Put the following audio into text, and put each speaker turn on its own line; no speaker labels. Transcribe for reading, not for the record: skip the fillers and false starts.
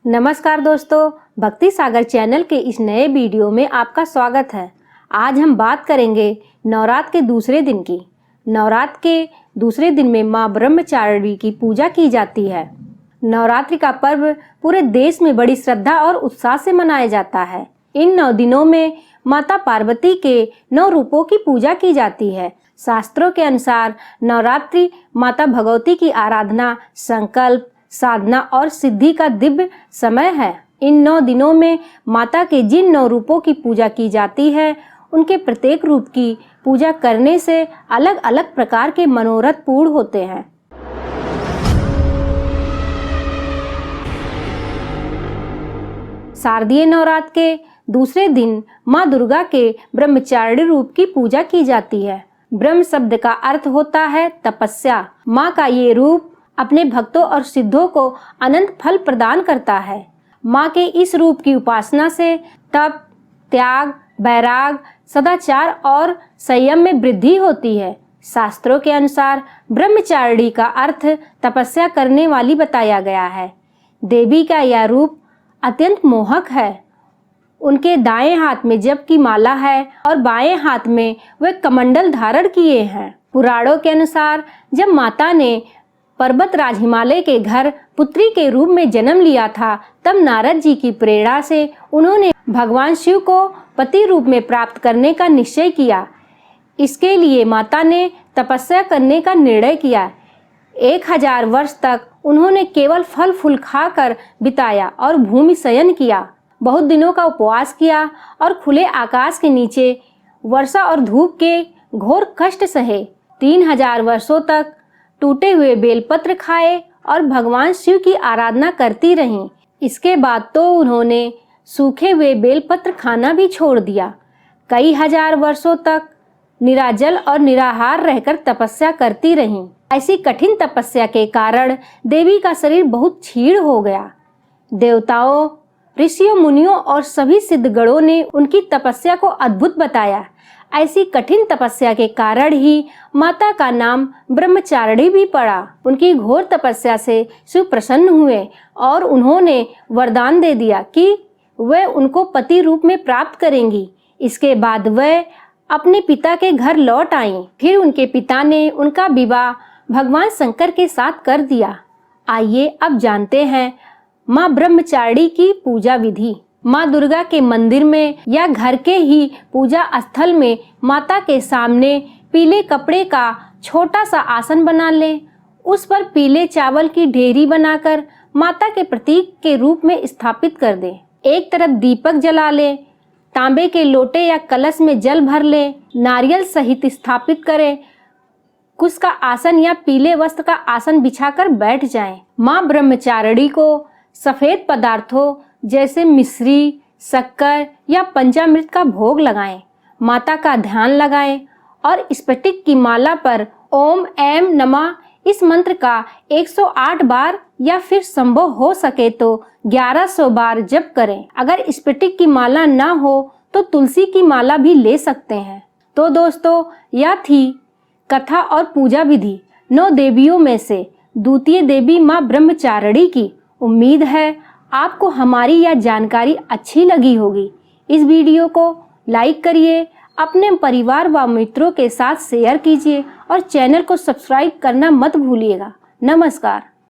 नमस्कार दोस्तों, भक्ति सागर चैनल के इस नए वीडियो में आपका स्वागत है। आज हम बात करेंगे नवरात्र के दूसरे दिन की। नवरात्र के दूसरे दिन में मां ब्रह्मचारिणी की पूजा की जाती है। नवरात्रि का पर्व पूरे देश में बड़ी श्रद्धा और उत्साह से मनाया जाता है। इन 9 दिनों में माता पार्वती के 9 रूपों की पूजा की जाती है। शास्त्रों के अनुसार नवरात्रि माता भगवती की आराधना, संकल्प, साधना और सिद्धि का दिव्य समय है। इन 9 दिनों में माता के जिन 9 रूपों की पूजा की जाती है, उनके प्रत्येक रूप की पूजा करने से अलग अलग प्रकार के मनोरथ पूर्ण होते हैं। शारदीय नवरात्र के दूसरे दिन माँ दुर्गा के ब्रह्मचारिणी रूप की पूजा की जाती है। ब्रह्म शब्द का अर्थ होता है तपस्या। माँ का ये रूप अपने भक्तों और सिद्धों को अनंत फल प्रदान करता है। माँ के इस रूप की उपासना से तप, त्याग, वैराग, सदाचार और संयम में वृद्धि होती है। शास्त्रों के अनुसार ब्रह्मचारिणी का अर्थ तपस्या करने वाली बताया गया है। देवी का यह रूप अत्यंत मोहक है। उनके दाएं हाथ में जप की माला है और बाएं हाथ में वे कमंडल धारण किए हैं। पुराणों के अनुसार जब माता ने पर्वतराज हिमालय के घर पुत्री के रूप में जन्म लिया था, तब नारद जी की प्रेरणा से उन्होंने भगवान शिव को पति रूप में प्राप्त करने का निश्चय किया। इसके लिए माता ने तपस्या करने का निर्णय किया। 1000 वर्ष तक उन्होंने केवल फल फूल खाकर बिताया और भूमि शयन किया। बहुत दिनों का उपवास किया और खुले आकाश के नीचे वर्षा और धूप के घोर कष्ट सहे। 3000 वर्षों तक टूटे हुए बेलपत्र खाए और भगवान शिव की आराधना करती रहीं। इसके बाद तो उन्होंने सूखे हुए बेलपत्र खाना भी छोड़ दिया। कई हजार वर्षों तक निराजल और निराहार रहकर तपस्या करती रहीं। ऐसी कठिन तपस्या के कारण देवी का शरीर बहुत क्षीण हो गया। देवताओं, ऋषियों, मुनियों और सभी सिद्धगणों ने उनकी तपस्या को अद्भुत बताया। ऐसी कठिन तपस्या के कारण ही माता का नाम ब्रह्मचारिणी भी पड़ा। उनकी घोर तपस्या से शिव प्रसन्न हुए और उन्होंने वरदान दे दिया कि वे उनको पति रूप में प्राप्त करेंगी। इसके बाद वे अपने पिता के घर लौट आईं। फिर उनके पिता ने उनका विवाह भगवान शंकर के साथ कर दिया। आइए अब जानते हैं माँ ब्रह्मचारिणी की पूजा विधि। माँ दुर्गा के मंदिर में या घर के ही पूजा स्थल में माता के सामने पीले कपड़े का छोटा सा आसन बना लें। उस पर पीले चावल की ढेरी बनाकर माता के प्रतीक के रूप में स्थापित कर दें। एक तरफ दीपक जला लें। तांबे के लोटे या कलश में जल भर लें। नारियल सहित स्थापित करें। कुश का आसन या पीले वस्त्र का आसन बिछाकर बैठ जाएं। माँ ब्रह्मचारिणी को सफेद पदार्थों जैसे मिश्री, शक्कर या पंचामृत का भोग लगाएं। माता का ध्यान लगाएं और स्फटिक की माला पर ओम ऐं नमः इस मंत्र का 108 बार या फिर संभव हो सके तो 1100 बार जप करें। अगर स्फटिक की माला ना हो तो तुलसी की माला भी ले सकते हैं। तो दोस्तों, यह थी कथा और पूजा विधि 9 देवियों में से द्वितीय देवी माँ ब्रह्मचारिणी की। उम्मीद है आपको हमारी यह जानकारी अच्छी लगी होगी। इस वीडियो को लाइक करिए, अपने परिवार व मित्रों के साथ शेयर कीजिए और चैनल को सब्सक्राइब करना मत भूलिएगा। नमस्कार।